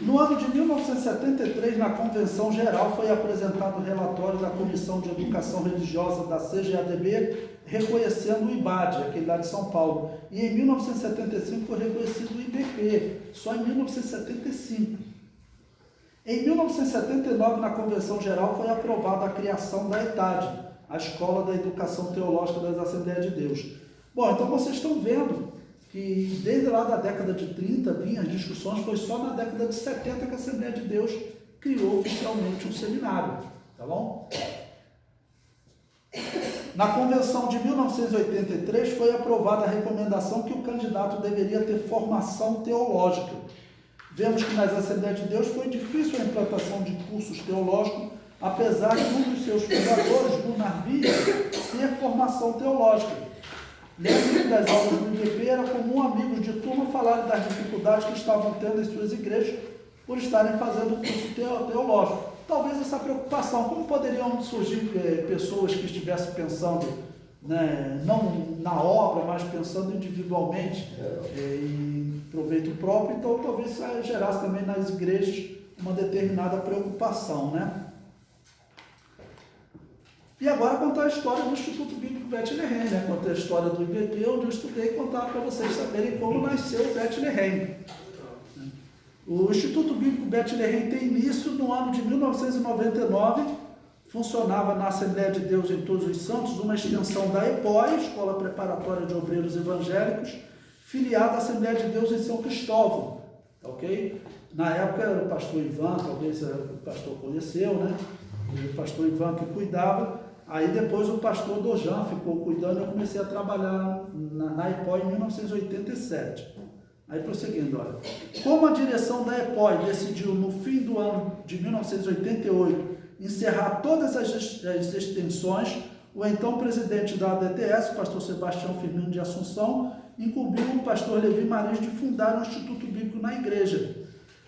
No ano de 1973, na Convenção Geral, foi apresentado o relatório da Comissão de Educação Religiosa da CGADB, reconhecendo o IBAD, aquele lá de São Paulo. E em 1975 foi reconhecido o IBP, só em 1975. Em 1979, na Convenção Geral, foi aprovada a criação da ETAD, a Escola da Educação Teológica das Assembleias de Deus. Bom, então vocês estão vendo que desde lá da década de 30 vinha as discussões, foi só na década de 70 que a Assembleia de Deus criou oficialmente um seminário, tá bom? Na Convenção de 1983 foi aprovada a recomendação que o candidato deveria ter formação teológica. Vemos que nas Assembleias de Deus foi difícil a implantação de cursos teológicos, apesar de um dos seus fundadores, Gunnar Villa, ter formação teológica. Dentro das aulas do IBP, era comum amigos de turma falarem das dificuldades que estavam tendo em suas igrejas por estarem fazendo curso teológico. Talvez essa preocupação, como poderiam surgir pessoas que estivessem pensando, né, não na obra, mas pensando individualmente em proveito próprio, então talvez isso gerasse também nas igrejas uma determinada preocupação, né? E agora contar a história do Instituto Bíblico Beth-Lehem, né? Contar a história do IBP, onde eu estudei, e contar para vocês saberem como nasceu o Beth-Lehem. O Instituto Bíblico Beth-Lehem tem início no ano de 1999, funcionava na Assembleia de Deus em Todos os Santos, uma extensão da EPOI, Escola Preparatória de Obreiros Evangélicos, filiada à Assembleia de Deus em São Cristóvão, ok? Na época era o pastor Ivan, talvez o pastor conheceu, né? O pastor Ivan que cuidava, aí depois o pastor Dojan ficou cuidando, eu comecei a trabalhar na EPOI em 1987. Aí prosseguindo, olha. Como a direção da EPOI decidiu no fim do ano de 1988 encerrar todas as extensões, o então presidente da ADTS, o pastor Sebastião Firmino de Assunção, incumbiu o pastor Levi Marins de fundar um Instituto Bíblico na igreja.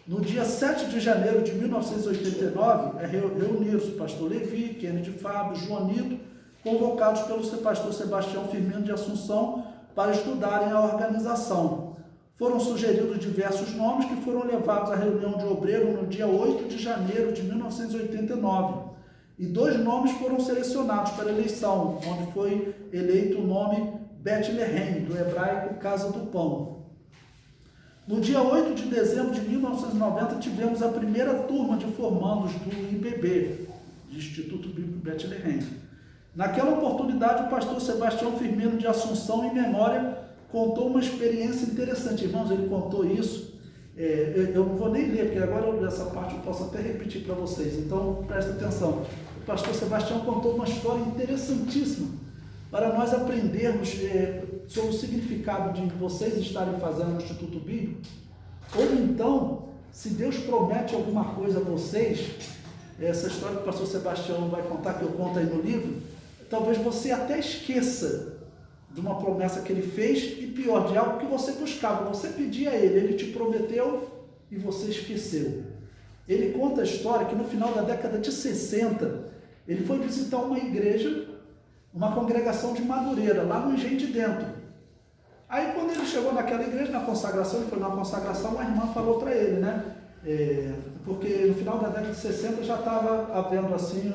No dia 7 de janeiro de 1989, reuniram-se o pastor Levi, Kennedy Fábio, Joanito, convocados pelo pastor Sebastião Firmino de Assunção para estudarem a organização. Foram sugeridos diversos nomes que foram levados à reunião de obreiro no dia 8 de janeiro de 1989. E 2 nomes foram selecionados para eleição, onde foi eleito o nome Beth-Lehem, do hebraico Casa do Pão. No dia 8 de dezembro de 1990, tivemos a primeira turma de formandos do IBB, de Instituto Bíblico Beth-Lehem. Naquela oportunidade, o pastor Sebastião Firmino de Assunção, em memória, contou uma experiência interessante. Irmãos, ele contou isso, eu não vou nem ler, porque agora essa parte eu posso até repetir para vocês, então presta atenção. O pastor Sebastião contou uma história interessantíssima para nós aprendermos sobre o significado de vocês estarem fazendo no Instituto Bíblico, ou então, se Deus promete alguma coisa a vocês, essa história que o pastor Sebastião vai contar, que eu conto aí no livro, talvez você até esqueça de uma promessa que ele fez, e pior, de algo que você buscava, você pedia a ele te prometeu e você esqueceu. Ele conta a história que no final da década de 60, ele foi visitar uma igreja, uma congregação de Madureira, lá no Engenho de Dentro. Aí quando ele chegou naquela igreja, na consagração, ele foi na consagração, a irmã falou para ele, né? Porque no final da década de 60 já estava havendo assim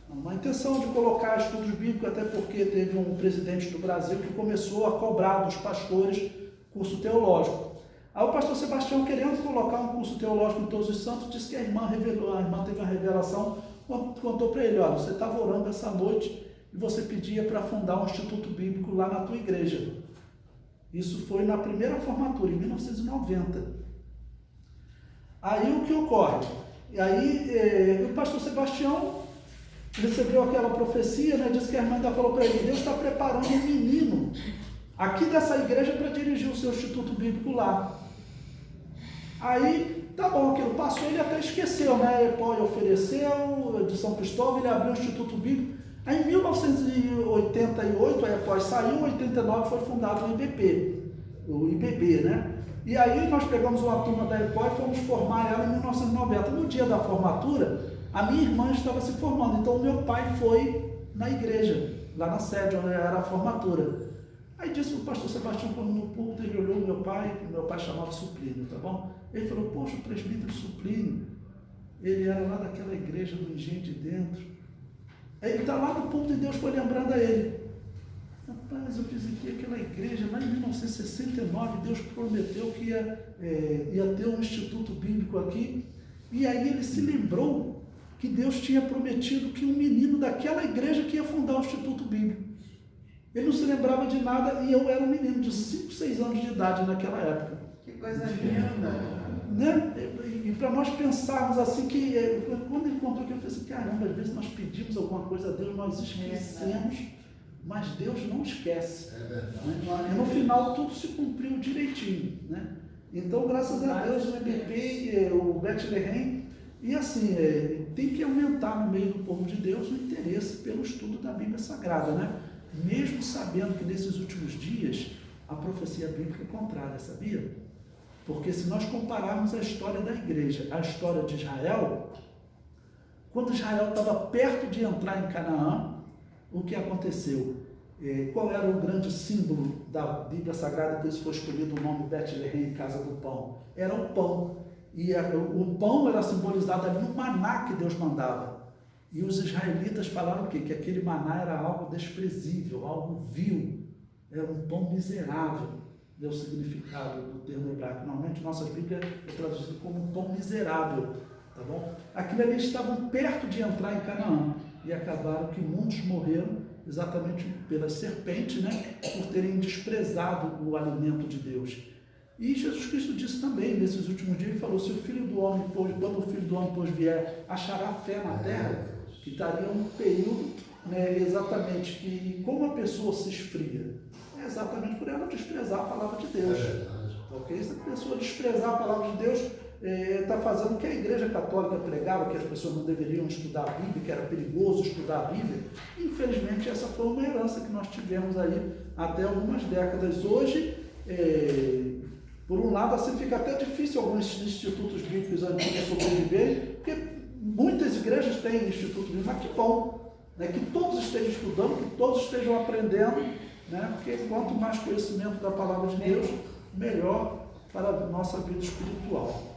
uma intenção de colocar estudos bíblicos, até porque teve um presidente do Brasil que começou a cobrar dos pastores curso teológico. Aí o pastor Sebastião, querendo colocar um curso teológico em Todos os Santos, disse que a irmã teve uma revelação, contou para ele, olha, você estava orando essa noite e você pedia para fundar um instituto bíblico lá na tua igreja. Isso foi na primeira formatura, em 1990. Aí o que ocorre? E aí o pastor Sebastião recebeu aquela profecia, né? Disse que a irmã ainda falou para ele, Deus está preparando um menino aqui dessa igreja para dirigir o seu instituto bíblico lá. Aí, tá bom, aquilo passou, ele até esqueceu, né? Ele ofereceu, de São Cristóvão, ele abriu o instituto bíblico. Aí em 1988, a EPOI saiu, em 89 foi fundado o IBB, né? E aí nós pegamos uma turma da EPOI e fomos formar ela em 1990. No dia da formatura, a minha irmã estava se formando, então o meu pai foi na igreja, lá na sede, onde era a formatura. Aí disse o pastor Sebastião, quando no púlpito, ele olhou o meu pai chamava Suplício, tá bom? Ele falou, poxa, o presbítero Suplínio, ele era lá daquela igreja do Engenho de Dentro. Aí ele está lá no púlpito e Deus foi lembrando a ele. Rapaz, eu visitei aquela igreja lá em 1969, Deus prometeu que ia ter um instituto bíblico aqui. E aí ele se lembrou que Deus tinha prometido que um menino daquela igreja que ia fundar o instituto bíblico. Ele não se lembrava de nada e eu era um menino de 5, 6 anos de idade naquela época. Que coisa linda! Né? E para nós pensarmos assim, que quando ele contou aquilo, eu falei assim, caramba, às vezes nós pedimos alguma coisa a Deus, nós esquecemos, mas Deus não esquece. Né? E no final tudo se cumpriu direitinho. Né? Então, graças a Deus, o MBP, o Bethlehem, e assim, tem que aumentar no meio do povo de Deus o interesse pelo estudo da Bíblia Sagrada, né? Mesmo sabendo que nesses últimos dias a profecia bíblica é contrária, sabia? Porque se nós compararmos a história da igreja, a história de Israel, quando Israel estava perto de entrar em Canaã, o que aconteceu? Qual era o grande símbolo da Bíblia Sagrada, por isso foi escolhido o nome Bethlehem, Casa do Pão? Era o pão. E o pão era simbolizado ali no maná que Deus mandava. E os israelitas falaram o quê? Que aquele maná era algo desprezível, algo vil, era um pão miserável. Deu o significado do termo hebraico. Normalmente nossa Bíblia é traduzida como um pão miserável, tá bom? Aquilo ali estavam perto de entrar em Canaã e acabaram que muitos morreram exatamente pelas serpentes, né? Por terem desprezado o alimento de Deus. E Jesus Cristo disse também, nesses últimos dias, ele falou, se o Filho do Homem, quando o Filho do Homem pois vier, achará fé na terra, que estaria um período, né, exatamente, que como a pessoa se esfria, é exatamente por ela desprezar a palavra de Deus. Ok? Se a pessoa desprezar a palavra de Deus, está fazendo o que a Igreja Católica pregava, que as pessoas não deveriam estudar a Bíblia, que era perigoso estudar a Bíblia. Infelizmente, essa foi uma herança que nós tivemos aí até algumas décadas. Hoje, por um lado, assim, fica até difícil alguns institutos bíblicos antigos sobreviverem, porque muitas igrejas têm instituto bíblico, mas que bom, né? Que todos estejam estudando, que todos estejam aprendendo, né? Porque quanto mais conhecimento da palavra de Deus, melhor para a nossa vida espiritual.